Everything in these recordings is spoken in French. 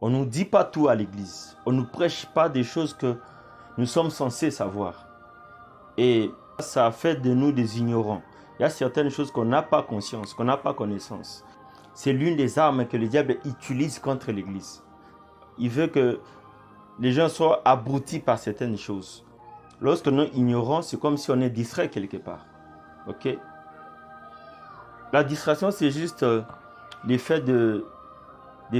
On ne nous dit pas tout à l'église. On ne nous prêche pas des choses que nous sommes censés savoir. Et ça fait de nous des ignorants. Il y a certaines choses qu'on n'a pas conscience, qu'on n'a pas connaissance. C'est l'une des armes que le diable utilise contre l'église. Il veut que les gens soient abrutis par certaines choses. Lorsque nous ignorons, c'est comme si on est distrait quelque part. Ok? La distraction, c'est juste le fait de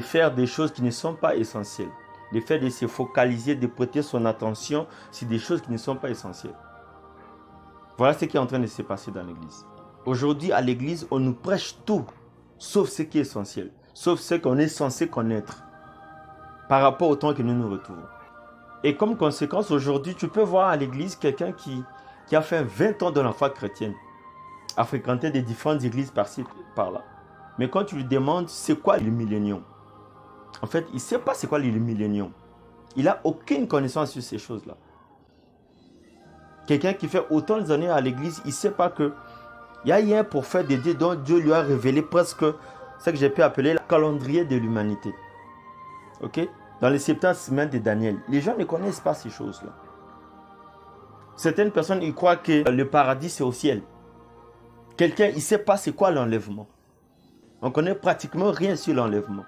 faire des choses qui ne sont pas essentielles. Le fait de se focaliser, de prêter son attention sur des choses qui ne sont pas essentielles. Voilà ce qui est en train de se passer dans l'église. Aujourd'hui, à l'église, on nous prêche tout, sauf ce qui est essentiel, sauf ce qu'on est censé connaître par rapport au temps que nous nous retrouvons. Et comme conséquence, aujourd'hui, tu peux voir à l'église quelqu'un qui a fait 20 ans de la foi chrétienne, a fréquenté des différentes églises par-ci, par-là. Mais quand tu lui demandes c'est quoi le millénium, en fait, il ne sait pas c'est quoi le millénium. Il n'a aucune connaissance sur ces choses-là. Quelqu'un qui fait autant d'années à l'église, il ne sait pas qu'il y a un prophète de Dieu dont Dieu lui a révélé presque ce que j'ai pu appeler le calendrier de l'humanité. Ok? Dans les 70 semaines de Daniel. Les gens ne connaissent pas ces choses-là. Certaines personnes, ils croient que le paradis, c'est au ciel. Quelqu'un, il ne sait pas c'est quoi l'enlèvement. On ne connaît pratiquement rien sur l'enlèvement.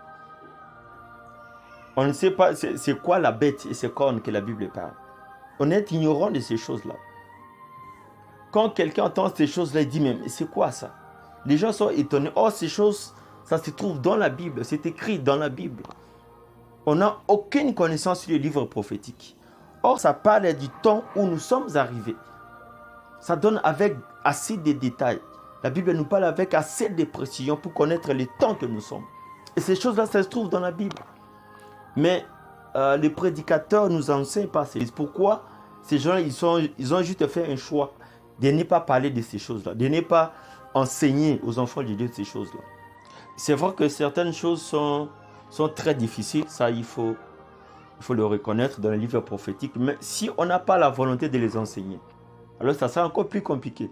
On ne sait pas c'est quoi la bête et ses cornes que la Bible parle. On est ignorant de ces choses-là. Quand quelqu'un entend ces choses-là, il dit, mais c'est quoi ça? Les gens sont étonnés. Oh, ces choses, ça se trouve dans la Bible. C'est écrit dans la Bible. On n'a aucune connaissance sur les livres prophétiques. Or, ça parle du temps où nous sommes arrivés. Ça donne avec assez de détails. La Bible nous parle avec assez de précision pour connaître les temps que nous sommes. Et ces choses-là, ça se trouve dans la Bible. Mais les prédicateurs nous enseignent pas. C'est pourquoi ces gens-là, ils ont juste fait un choix de ne pas parler de ces choses-là, de ne pas enseigner aux enfants de Dieu de ces choses-là. C'est vrai que certaines choses sont très difficiles, ça il faut le reconnaître dans les livres prophétiques, mais si on n'a pas la volonté de les enseigner, alors ça sera encore plus compliqué.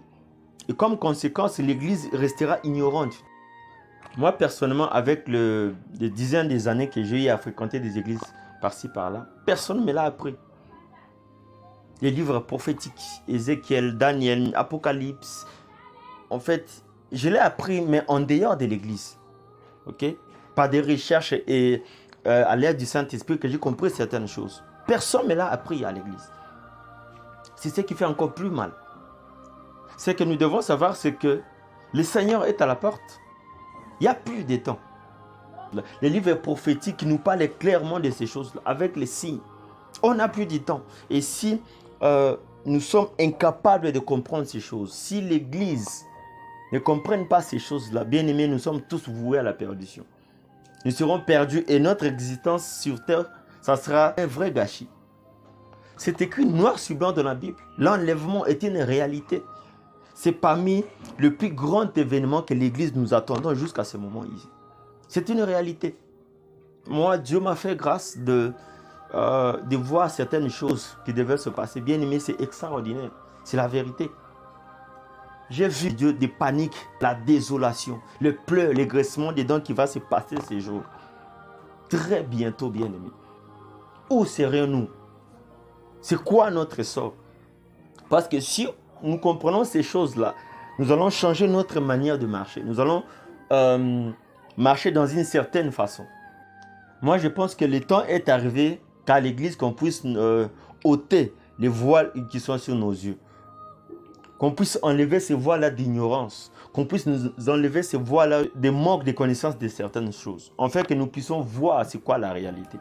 Et comme conséquence, l'Église restera ignorante. Moi, personnellement, avec les dizaines des années que j'ai eu à fréquenter des églises par-ci, par-là, personne ne me l'a appris. Les livres prophétiques, Ézéchiel, Daniel, Apocalypse, en fait, je l'ai appris, mais en dehors de l'église. Ok? Par des recherches et à l'aide du Saint-Esprit que j'ai compris certaines choses. Personne ne me l'a appris à l'église. C'est ce qui fait encore plus mal. Ce que nous devons savoir, c'est que le Seigneur est à la porte. Il n'y a plus de temps. Les livres prophétiques nous parlent clairement de ces choses-là, avec les signes. On n'a plus de temps. Et si nous sommes incapables de comprendre ces choses, si l'Église ne comprenne pas ces choses-là, bien aimés, nous sommes tous voués à la perdition. Nous serons perdus et notre existence sur terre, ça sera un vrai gâchis. C'est écrit noir sur blanc dans la Bible. L'enlèvement est une réalité. C'est parmi le plus grand événement que l'Église nous attendons jusqu'à ce moment ici. C'est une réalité. Moi, Dieu m'a fait grâce de voir certaines choses qui devaient se passer. Bien aimé, c'est extraordinaire. C'est la vérité. J'ai vu Dieu des paniques, la désolation, le pleur, l'aigrissement des dents qui va se passer ces jours. Très bientôt, bien aimé. Où serions-nous? C'est quoi notre sort? Parce que si nous comprenons ces choses-là, nous allons changer notre manière de marcher. Nous allons marcher dans une certaine façon. Moi, je pense que le temps est arrivé qu'à l'église, qu'on puisse ôter les voiles qui sont sur nos yeux. Qu'on puisse enlever ces voiles-là d'ignorance. Qu'on puisse nous enlever ces voiles-là de manque de connaissance de certaines choses. En fait, que nous puissions voir c'est quoi la réalité.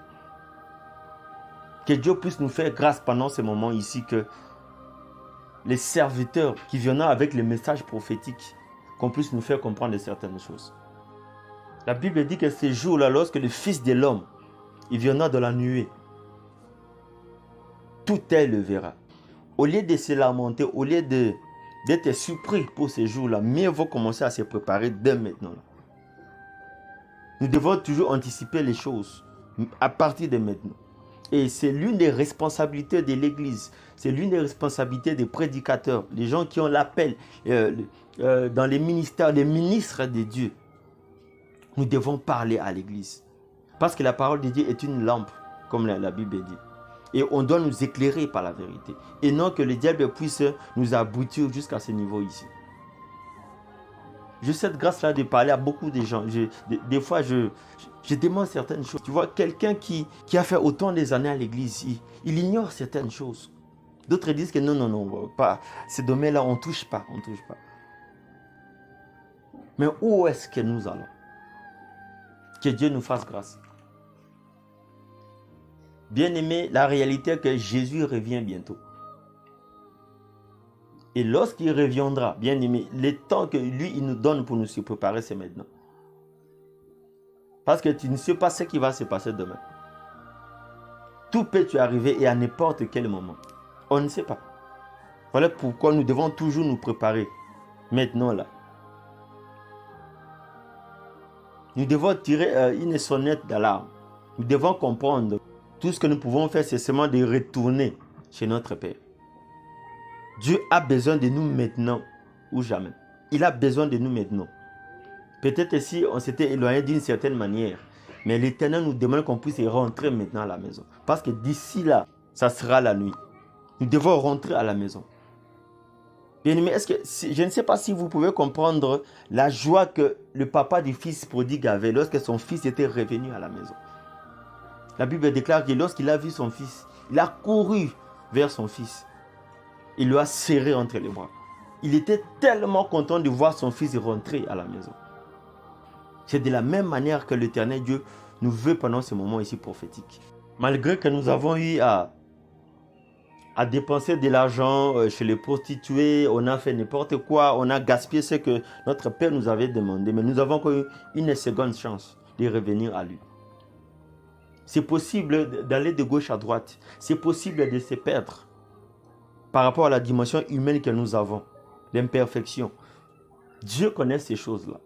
Que Dieu puisse nous faire grâce pendant ce moment ici, que les serviteurs qui viennent avec les messages prophétiques, qu'on puisse nous faire comprendre certaines choses. La Bible dit que ces jours-là, lorsque le Fils de l'homme, il viendra de la nuée, tout œil le verra. Au lieu de se lamenter, au lieu d'être surpris pour ces jours-là, mieux vaut commencer à se préparer dès maintenant. Nous devons toujours anticiper les choses à partir de maintenant. Et c'est l'une des responsabilités de l'Église. C'est l'une des responsabilités des prédicateurs, les gens qui ont l'appel dans les ministères, les ministres de Dieu. Nous devons parler à l'Église. Parce que la parole de Dieu est une lampe, comme la Bible dit. Et on doit nous éclairer par la vérité. Et non que le diable puisse nous aboutir jusqu'à ce niveau ici. J'ai cette grâce-là de parler à beaucoup de gens. Des fois, je demande certaines choses. Tu vois, quelqu'un qui a fait autant des années à l'église, il ignore certaines choses. D'autres disent que non, pas. Ces domaines-là, on ne touche pas. Mais où est-ce que nous allons? Que Dieu nous fasse grâce. Bien-aimé, la réalité est que Jésus revient bientôt. Et lorsqu'il reviendra, bien-aimé, le temps que lui, il nous donne pour nous se préparer, c'est maintenant. Parce que tu ne sais pas ce qui va se passer demain. Tout peut arriver et à n'importe quel moment. On ne sait pas. Voilà pourquoi nous devons toujours nous préparer. Maintenant, là. Nous devons tirer une sonnette d'alarme. Nous devons comprendre. Tout ce que nous pouvons faire, c'est seulement de retourner chez notre Père. Dieu a besoin de nous maintenant ou jamais. Il a besoin de nous maintenant. Peut-être si on s'était éloigné d'une certaine manière, mais l'Éternel nous demande qu'on puisse rentrer maintenant à la maison. Parce que d'ici là, ça sera la nuit. Nous devons rentrer à la maison. Bien-aimé, je ne sais pas si vous pouvez comprendre la joie que le papa du fils prodigue avait lorsque son fils était revenu à la maison. La Bible déclare que lorsqu'il a vu son fils, il a couru vers son fils. Il le a serré entre les bras. Il était tellement content de voir son fils rentrer à la maison. C'est de la même manière que l'Éternel Dieu nous veut pendant ce moment ici prophétique. Malgré que nous avons eu à dépenser de l'argent chez les prostituées, on a fait n'importe quoi, on a gaspillé ce que notre Père nous avait demandé, mais nous avons eu une seconde chance de revenir à lui. C'est possible d'aller de gauche à droite. C'est possible de se perdre par rapport à la dimension humaine que nous avons, l'imperfection. Dieu connaît ces choses-là.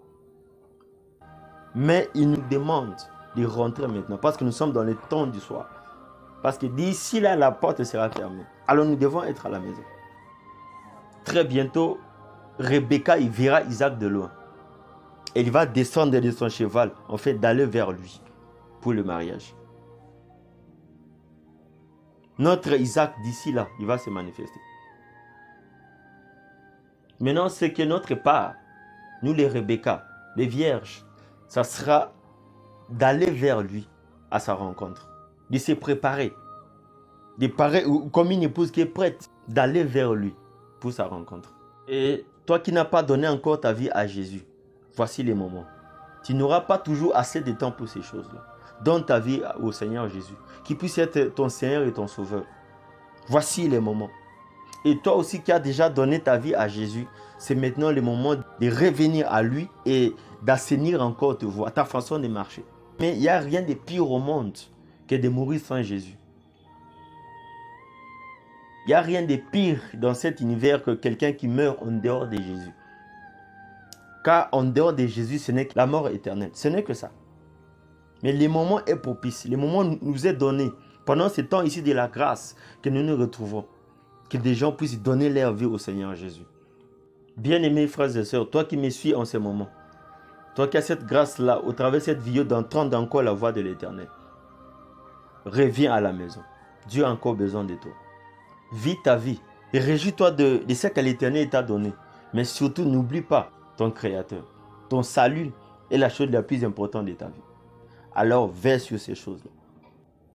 Mais il nous demande de rentrer maintenant parce que nous sommes dans le temps du soir. Parce que d'ici là, la porte sera fermée. Alors nous devons être à la maison. Très bientôt, Rebecca, il verra Isaac de loin. Et il va descendre de son cheval, en fait, d'aller vers lui pour le mariage. Notre Isaac, d'ici là, il va se manifester. Maintenant, c'est que notre part, nous les Rebecca, les vierges, ça sera d'aller vers lui à sa rencontre, de se préparer, de parer comme une épouse qui est prête, d'aller vers lui pour sa rencontre. Et toi qui n'as pas donné encore ta vie à Jésus, voici les moments. Tu n'auras pas toujours assez de temps pour ces choses-là. Donne ta vie au Seigneur Jésus, qui puisse être ton Seigneur et ton Sauveur. Voici les moments. Et toi aussi qui as déjà donné ta vie à Jésus, c'est maintenant le moment de revenir à lui et d'assainir encore ta voie, ta façon de marcher. Mais il n'y a rien de pire au monde que de mourir sans Jésus. Il n'y a rien de pire dans cet univers que quelqu'un qui meurt en dehors de Jésus. Car en dehors de Jésus, ce n'est que la mort éternelle. Ce n'est que ça. Mais le moment est propice. Le moment nous est donné pendant ce temps ici de la grâce que nous nous retrouvons. Que des gens puissent donner leur vie au Seigneur Jésus. Bien-aimés frères et sœurs, toi qui me suis en ce moment, toi qui as cette grâce-là, au travers de cette vidéo, d'entendre encore la voix de l'Éternel, reviens à la maison. Dieu a encore besoin de toi. Vis ta vie et réjouis-toi de ce que l'Éternel t'a donné. Mais surtout, n'oublie pas ton Créateur. Ton salut est la chose la plus importante de ta vie. Alors, veille sur ces choses-là.